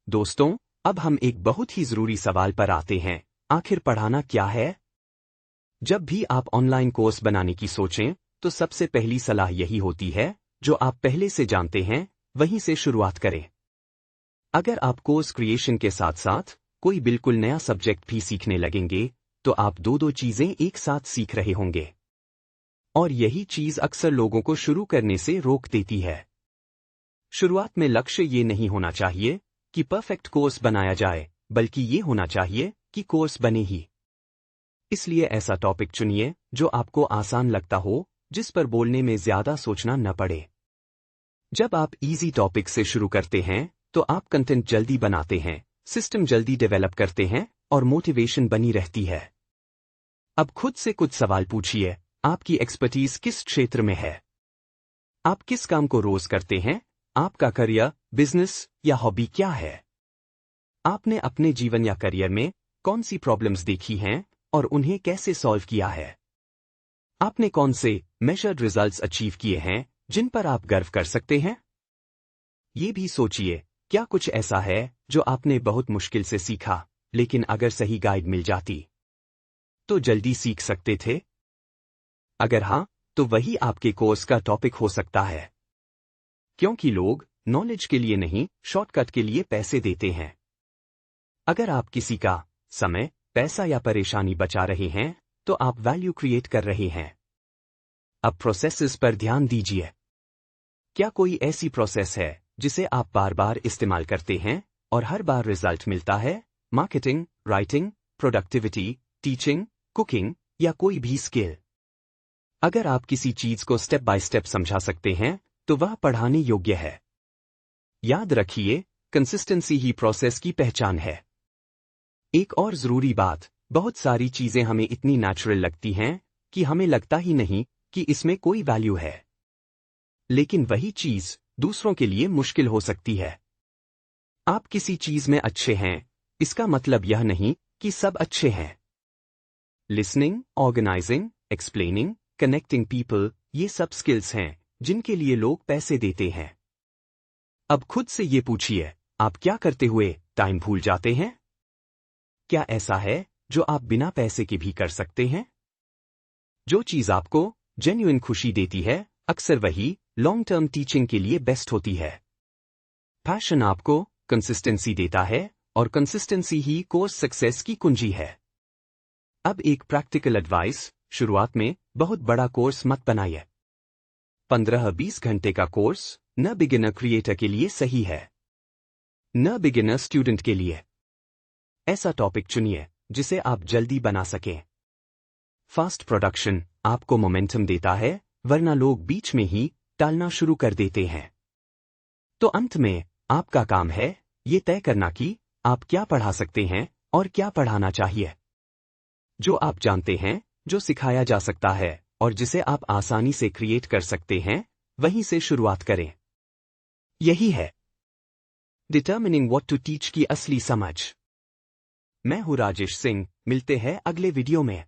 दोस्तों, अब हम एक बहुत ही जरूरी सवाल पर आते हैं, आखिर पढ़ाना क्या है? जब भी आप ऑनलाइन कोर्स बनाने की सोचें, तो सबसे पहली सलाह यही होती है, जो आप पहले से जानते हैं, वहीं से शुरुआत करें। अगर आप कोर्स क्रिएशन के साथ साथ कोई बिल्कुल नया सब्जेक्ट भी सीखने लगेंगे, तो आप दो चीजें एक साथ सीख रहे होंगे। और यही चीज अक्सर लोगों को शुरू करने से रोक देती है। शुरुआत में लक्ष्य ये नहीं होना चाहिए कि परफेक्ट कोर्स बनाया जाए, बल्कि ये होना चाहिए कि कोर्स बने ही। इसलिए ऐसा टॉपिक चुनिए जो आपको आसान लगता हो, जिस पर बोलने में ज्यादा सोचना न पड़े। जब आप इजी टॉपिक से शुरू करते हैं, तो आप कंटेंट जल्दी बनाते हैं, सिस्टम जल्दी डेवलप करते हैं और मोटिवेशन बनी रहती है। अब खुद से कुछ सवाल पूछिए, आपकी एक्सपर्टीज किस क्षेत्र में है? आप किस काम को रोज करते हैं? आपका करियर, बिजनेस या हॉबी क्या है? आपने अपने जीवन या करियर में कौन सी प्रॉब्लम्स देखी हैं और उन्हें कैसे सॉल्व किया है? आपने कौन से मेजर्ड रिजल्ट्स अचीव किए हैं जिन पर आप गर्व कर सकते हैं? ये भी सोचिए, क्या कुछ ऐसा है जो आपने बहुत मुश्किल से सीखा, लेकिन अगर सही गाइड मिल जाती तो जल्दी सीख सकते थे? अगर हाँ, तो वही आपके कोर्स का टॉपिक हो सकता है। क्योंकि लोग नॉलेज के लिए नहीं, शॉर्टकट के लिए पैसे देते हैं। अगर आप किसी का समय, पैसा या परेशानी बचा रहे हैं, तो आप वैल्यू क्रिएट कर रहे हैं। अब प्रोसेसेस पर ध्यान दीजिए। क्या कोई ऐसी प्रोसेस है जिसे आप बार बार इस्तेमाल करते हैं और हर बार रिजल्ट मिलता है? Marketing, writing, productivity, teaching, cooking या कोई भी स्किल। अगर आप किसी चीज को स्टेप बाय स्टेप समझा सकते हैं, तो वह पढ़ाने योग्य है। याद रखिए, कंसिस्टेंसी ही प्रोसेस की पहचान है। एक और जरूरी बात, बहुत सारी चीजें हमें इतनी नेचुरल लगती हैं कि हमें लगता ही नहीं कि इसमें कोई वैल्यू है। लेकिन वही चीज दूसरों के लिए मुश्किल हो सकती है। आप किसी चीज में अच्छे हैं, इसका मतलब यह नहीं कि सब अच्छे हैं। Listening, organising, explaining, connecting people, ये सब स्किल्स हैं जिनके लिए लोग पैसे देते हैं। अब खुद से ये पूछिए, आप क्या करते हुए टाइम भूल जाते हैं? क्या ऐसा है जो आप बिना पैसे के भी कर सकते हैं? जो चीज आपको जेन्युइन खुशी देती है, अक्सर वही लॉन्ग टर्म टीचिंग के लिए बेस्ट होती है। पैशन आपको कंसिस्टेंसी देता है और कंसिस्टेंसी ही कोर्स सक्सेस की कुंजी है। अब एक प्रैक्टिकल एडवाइस, शुरुआत में बहुत बड़ा कोर्स मत बनाइए। 15-20 घंटे का कोर्स न बिगिनर क्रिएटर के लिए सही है, न बिगिनर स्टूडेंट के लिए। ऐसा टॉपिक चुनिए जिसे आप जल्दी बना सकें। फास्ट प्रोडक्शन आपको मोमेंटम देता है, वरना लोग बीच में ही टालना शुरू कर देते हैं। तो अंत में आपका काम है ये तय करना कि आप क्या पढ़ा सकते हैं और क्या पढ़ाना चाहिए। जो आप जानते हैं, जो सिखाया जा सकता है और जिसे आप आसानी से क्रिएट कर सकते हैं, वहीं से शुरुआत करें। यही है डिटर्मिनिंग व्हाट टू टीच की असली समझ। मैं हूं राजेश सिंह, मिलते हैं अगले वीडियो में।